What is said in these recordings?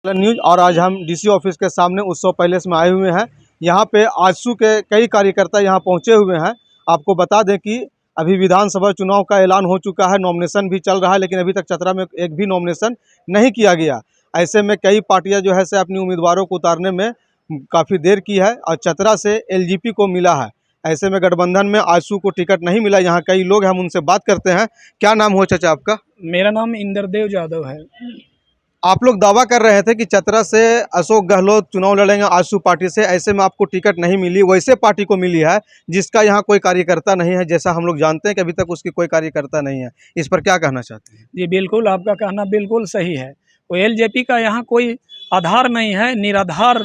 News. और आज हम डीसी ऑफिस के सामने उत्सव पैलेस में आए हुए हैं। यहाँ पे आजसू के कई कार्यकर्ता यहाँ पहुँचे हुए हैं। आपको बता दें कि अभी विधानसभा चुनाव का ऐलान हो चुका है, नॉमिनेशन भी चल रहा है, लेकिन अभी तक चतरा में एक भी नॉमिनेशन नहीं किया गया। ऐसे में कई पार्टियां जो है से अपनी उम्मीदवारों को उतारने में काफ़ी देर की है और चतरा से एलजेपी को मिला है। ऐसे में गठबंधन में आजसू को टिकट नहीं मिला। यहाँ कई लोग हैं, हम उनसे बात करते हैं। क्या नाम हो चाचा आपका? मेरा नाम इंद्रदेव यादव है। आप लोग दावा कर रहे थे कि चतरा से अशोक गहलोत चुनाव लड़ेंगे आजसू पार्टी से, ऐसे में आपको टिकट नहीं मिली, वैसे पार्टी को मिली है जिसका यहाँ कोई कार्यकर्ता नहीं है, जैसा हम लोग जानते हैं कि अभी तक उसकी कोई कार्यकर्ता नहीं है। इस पर क्या कहना चाहते हैं? जी बिल्कुल, आपका कहना बिल्कुल सही है। कोई एलजेपी का यहाँ कोई आधार नहीं है, निराधार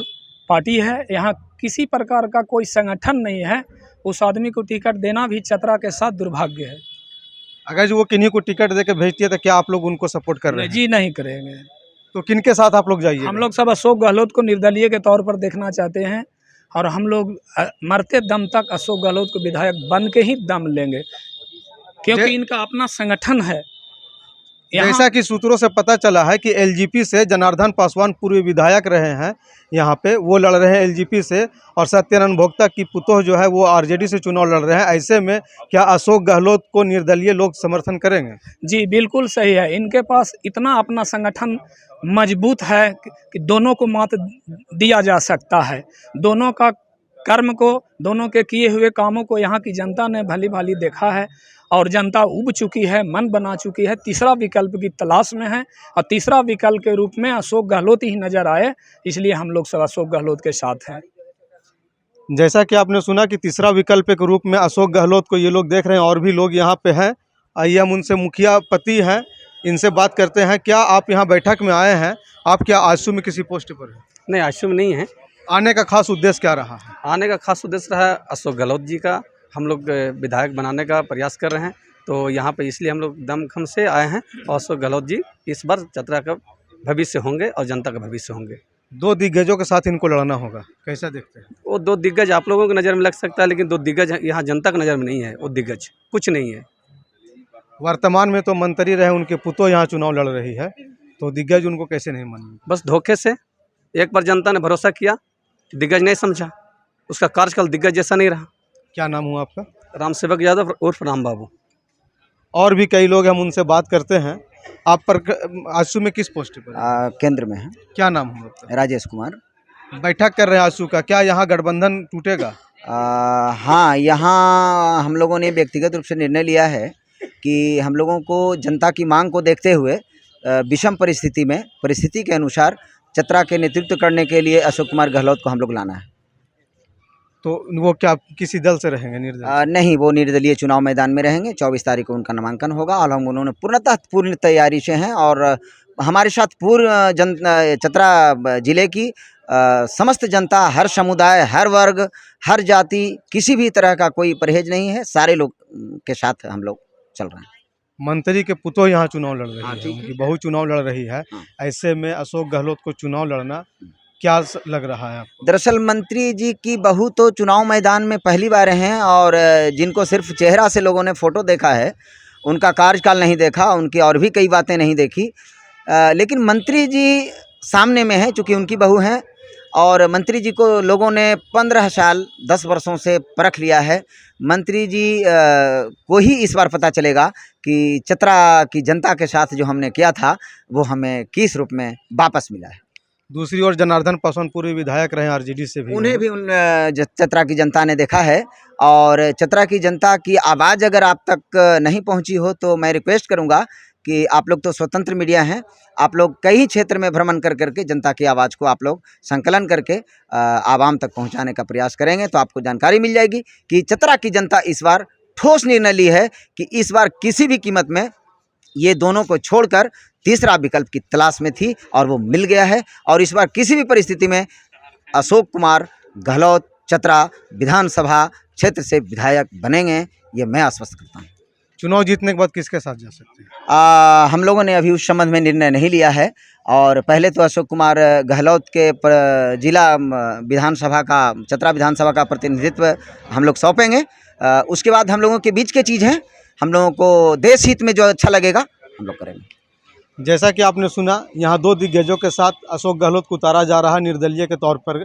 पार्टी है। यहाँ किसी प्रकार का कोई संगठन नहीं है। उस आदमी को टिकट देना भी चतरा के साथ दुर्भाग्य है। अगर जो वो किन्हीं को टिकट दे के भेजती है तो क्या आप लोग उनको सपोर्ट कर रहे हैं? जी नहीं करेंगे। तो किन के साथ आप लोग जाइए? हम लोग सब अशोक गहलोत को निर्दलीय के तौर पर देखना चाहते हैं और हम लोग मरते दम तक अशोक गहलोत को विधायक बन के ही दम लेंगे, क्योंकि इनका अपना संगठन है। जैसा कि सूत्रों से पता चला है कि एलजेपी से जनार्दन पासवान पूर्व विधायक रहे हैं, यहाँ पे वो लड़ रहे हैं एलजेपी से, और सत्यानंद भोक्ता की पुतोह जो है वो आरजेडी से चुनाव लड़ रहे हैं। ऐसे में क्या अशोक गहलोत को निर्दलीय लोग समर्थन करेंगे? जी बिल्कुल सही है। इनके पास इतना अपना संगठन मजबूत है कि दोनों को मात दिया जा सकता है। दोनों का कर्म को, दोनों के किए हुए कामों को यहाँ की जनता ने भली भाली देखा है और जनता उब चुकी है, मन बना चुकी है। तीसरा विकल्प की तलाश में है और तीसरा विकल्प के रूप में अशोक गहलोत ही नज़र आए, इसलिए हम लोग सब अशोक गहलोत के साथ हैं। जैसा कि आपने सुना कि तीसरा विकल्प के रूप में अशोक गहलोत को ये लोग देख रहे हैं, और भी लोग यहाँ पे हैं। आइए हम उनसे, मुखिया पति हैं, इनसे बात करते हैं। क्या आप यहाँ बैठक में आए हैं? आप क्या आजसू में किसी पोस्ट पर हैं? नहीं, आजसू में नहीं है। आने का खास उद्देश्य क्या रहा है? आने का खास उद्देश्य रहा अशोक गहलोत जी का हम लोग विधायक बनाने का प्रयास कर रहे हैं, तो यहाँ पे इसलिए हम लोग दमखम से आए हैं। और अशोक गहलोत जी इस बार चतरा का भविष्य होंगे और जनता का भविष्य होंगे। दो दिग्गजों के साथ इनको लड़ना होगा, कैसा देखते हैं? वो दो दिग्गज आप लोगों की नज़र में लग सकता है, लेकिन दो दिग्गज यहाँ जनता की नज़र में नहीं है। वो दिग्गज कुछ नहीं है। वर्तमान में तो मंत्री रहे, उनके पुतों यहाँ चुनाव लड़ रही है, तो दिग्गज उनको कैसे नहीं मानेंगे? बस धोखे से एक बार जनता ने भरोसा किया, दिग्गज नहीं समझा, उसका कार्यकाल दिग्गज जैसा नहीं रहा। क्या नाम हुआ आपका? रामसेवक यादव उर्फ राम बाबू। और भी कई लोग, हम उनसे बात करते हैं। आप पर आजसू में किस पोस्ट पर? केंद्र में है। क्या नाम हुआ आपका? राजेश कुमार। बैठक कर रहे हैं आजसू का, क्या यहाँ गठबंधन टूटेगा? हाँ, यहाँ हम लोगों ने व्यक्तिगत रूप से निर्णय लिया है कि हम लोगों को जनता की मांग को देखते हुए विषम परिस्थिति के अनुसार चतरा के नेतृत्व करने के लिए अशोक कुमार गहलोत को हम लोग लाना है। तो वो क्या किसी दल से रहेंगे? निर्दलीय? नहीं, वो निर्दलीय चुनाव मैदान में रहेंगे। 24 तारीख को उनका नामांकन होगा और हम उन्होंने पूर्ण तैयारी से हैं और हमारे साथ चतरा जिले की समस्त जनता, हर समुदाय, हर वर्ग, हर जाति, किसी भी तरह का कोई परहेज नहीं है। सारे लोग के साथ हम लोग चल रहे हैं। मंत्री के पुतोह यहाँ चुनाव लड़ रही है, ठीक है। उनकी बहू चुनाव लड़ रही है। ऐसे में अशोक गहलोत को चुनाव लड़ना क्या लग रहा है आपको? दरअसल मंत्री जी की बहू तो चुनाव मैदान में पहली बार हैं और जिनको सिर्फ चेहरा से लोगों ने फ़ोटो देखा है, उनका कार्यकाल नहीं देखा, उनकी और भी कई बातें नहीं देखी। लेकिन मंत्री जी सामने में है, चूँकि उनकी बहू हैं और मंत्री जी को लोगों ने 15 साल 10 वर्षों से परख लिया है। मंत्री जी को ही इस बार पता चलेगा कि चतरा की जनता के साथ जो हमने किया था वो हमें किस रूप में वापस मिला है। दूसरी ओर जनार्दन पासवान पूर्व विधायक रहे आरजेडी से भी, उन्हें भी चतरा की जनता ने देखा है और चतरा की जनता की आवाज़ अगर आप तक नहीं पहुंची हो तो मैं रिक्वेस्ट करूंगा कि आप लोग तो स्वतंत्र मीडिया हैं, आप लोग कई क्षेत्र में भ्रमण कर करके जनता की आवाज़ को आप लोग संकलन करके आवाम तक पहुंचाने का प्रयास करेंगे, तो आपको जानकारी मिल जाएगी कि चतरा की जनता इस बार ठोस निर्णय ली है कि इस बार किसी भी कीमत में ये दोनों को छोड़कर तीसरा विकल्प की तलाश में थी और वो मिल गया है। और इस बार किसी भी परिस्थिति में अशोक कुमार गहलोत चतरा विधानसभा क्षेत्र से विधायक बनेंगे, ये मैं आश्वस्त करता हूँ। चुनाव जीतने के बाद किसके साथ जा सकते हैं? हम लोगों ने अभी उस संबंध में निर्णय नहीं लिया है और पहले तो अशोक कुमार गहलोत के जिला विधानसभा का, चतरा विधानसभा का प्रतिनिधित्व हम लोग सौंपेंगे। उसके बाद हम लोगों के बीच के चीज़ हैं, हम लोगों को देश हित में जो अच्छा लगेगा हम लोग करेंगे। जैसा कि आपने सुना, यहाँ दो दिग्गजों के साथ अशोक गहलोत को उतारा जा रहा है निर्दलीय के तौर पर,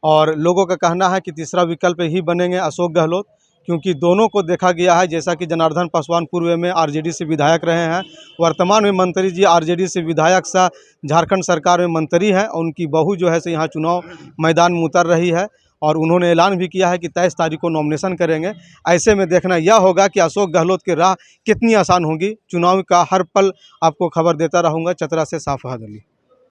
और लोगों का कहना है कि तीसरा विकल्प ही बनेंगे अशोक गहलोत, क्योंकि दोनों को देखा गया है। जैसा कि जनार्दन पासवान पूर्व में आरजेडी से विधायक रहे हैं, वर्तमान में मंत्री जी आरजेडी से विधायक सा झारखंड सरकार में मंत्री हैं, और उनकी बहू जो है से यहाँ चुनाव मैदान में उतर रही है, और उन्होंने ऐलान भी किया है कि 23 तारीख को नॉमिनेशन करेंगे। ऐसे में देखना यह होगा कि अशोक गहलोत की राह कितनी आसान होगी। चुनाव का हर पल आपको खबर देता रहूँगा। चतरा से साफाद अली।